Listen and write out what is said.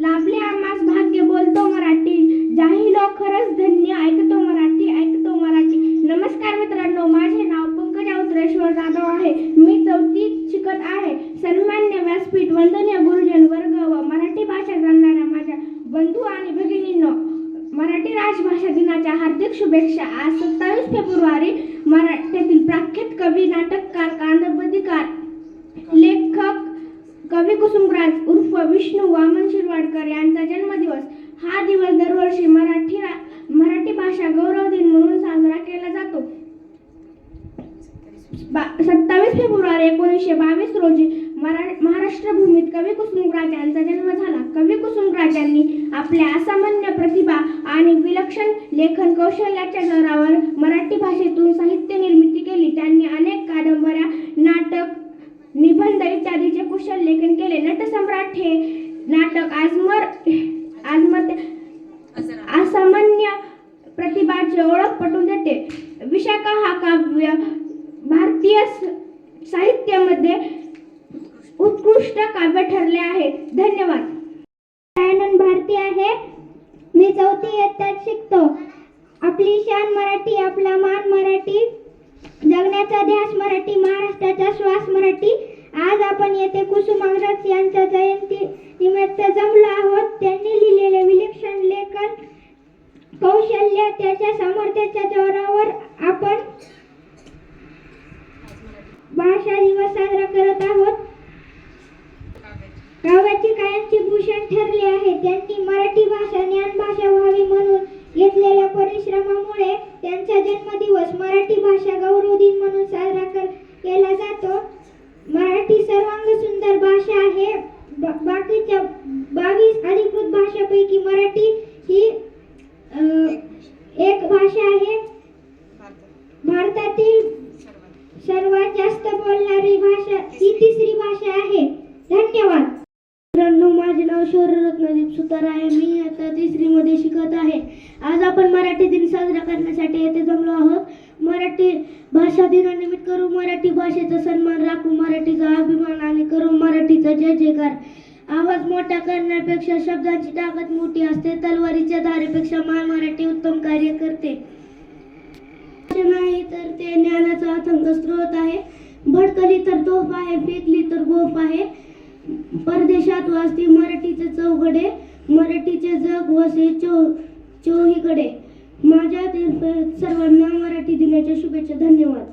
लाभले आम्हास भाग्य बोलतो मराठी, जाहिलो खरंच धन्य ऐकतो मराठी, ऐकतो मराठी. नमस्कार मित्रांनो, माझे नाव पंकजा उत्तरेश्वर जाधव आहे. मी 4थीत शिकत आहे. सन्मान्य व्यासपीठ, वंदनीय गुरुजन वर्ग व मराठी भाषा जाणणाऱ्या माझ्या बंधू आणि भगिनींनो, मराठी राजभाषा दिनाच्या हार्दिक शुभेच्छा. आज 27 फेब्रुवारी मराठीतील प्रख्यात कवी, नाटककार, कादंबरीकार, लेखक कवी कुसुमग्राज उर्फ विष्णू वामन शिरवाडकर यांचा जन्मदिवस. हा दिवस दरवर्षी मराठी भाषा गौरव दिन म्हणून साजरा केला जातो. 27 फेब्रुवारी 1922 रोजी महाराष्ट्र भूमीत कवी कुसुमग्राज यांचा जन्म झाला. कवी कुसुमग्राज यांनी आपल्या असामान्य प्रतिभा आणि विलक्षण लेखन कौशल्याच्या जोरावर मराठी भाषेतून साहित्य निर्मिती केली. त्यांनी अनेक कादंबऱ्या, नाटक, निबंध इत्यादीचे कुशल लेखन केले. नटसम्राट हे नाटक असामान्य प्रतिभाची ओळख पटवून देते. विशाखा हा काव्य भारतीय साहित्यामध्ये उत्कृष्ट काव्य ठरले आहे. धन्यवाद. आनंद भारती आहे. मी 4थी इयत्तेत शिकतो. आपली शान मराठी, आपला मान मराठी, जगण्याचा ध्यास मराठी, महाराष्ट्राचा श्वास मराठी. आज आपण येथे कुसुमाग्रज यांच्या जयंती निमित्त जमलो आहोत. त्यांनी लिहिलेले विलक्षण लेखन कौशल्य, त्याच्या सामर्थ्याच्या जोरावर आपण भाषा दिवस साजरा करत आहोत. काव्याची कायमची भूषण ठरले आहे. त्यांनी मराठी भाषा ज्ञानभाषा व्हावी म्हणून घेतलेल्या परिश्रमामुळे त्यांचा जन्मदिवस मराठी भाषा गौरव दिन म्हणून साजरा केला जातो. मराठी सर्वांग सुंदर भाषा आहे. बाकीच्या 22 अधिकृत भाषांपैकी मराठी ही एक भाषा आहे. भारतातील सर्वात जास्त बोलणारी भाषा ही तिसरी भाषा आहे. धन्यवाद. मित्रांनो, माझे नाव शौर्यरत्नदीप सुतार आहे. मी आता 3री मध्ये शिकत आहे. आज आपण मराठी दिन साजरा करण्यासाठी येथे जमलो आहोत. मराठी भाषा दिनानिमित्त करू मराठी भाषेचा सन्मान, राखू मराठीचा अभिमान आणि करू मराठीचा जय जयकार. आवाज मोठा करण्यापेक्षा शब्दांची ताकद मोठी असते. तलवारीच्या धारेपेक्षा माय मराठी उत्तम कार्य करते. नाही तर ते ज्ञानाचा अथांग स्रोत आहे. भडकली तर तोफ आहे, फेकली तर गोफ आहे. परदेशात वाचते मराठीचे चौघडे, मराठीचे जग वसे चोहीकडे. माझ्या सर्वांना मराठी दिनाच्या शुभेच्छा. धन्यवाद.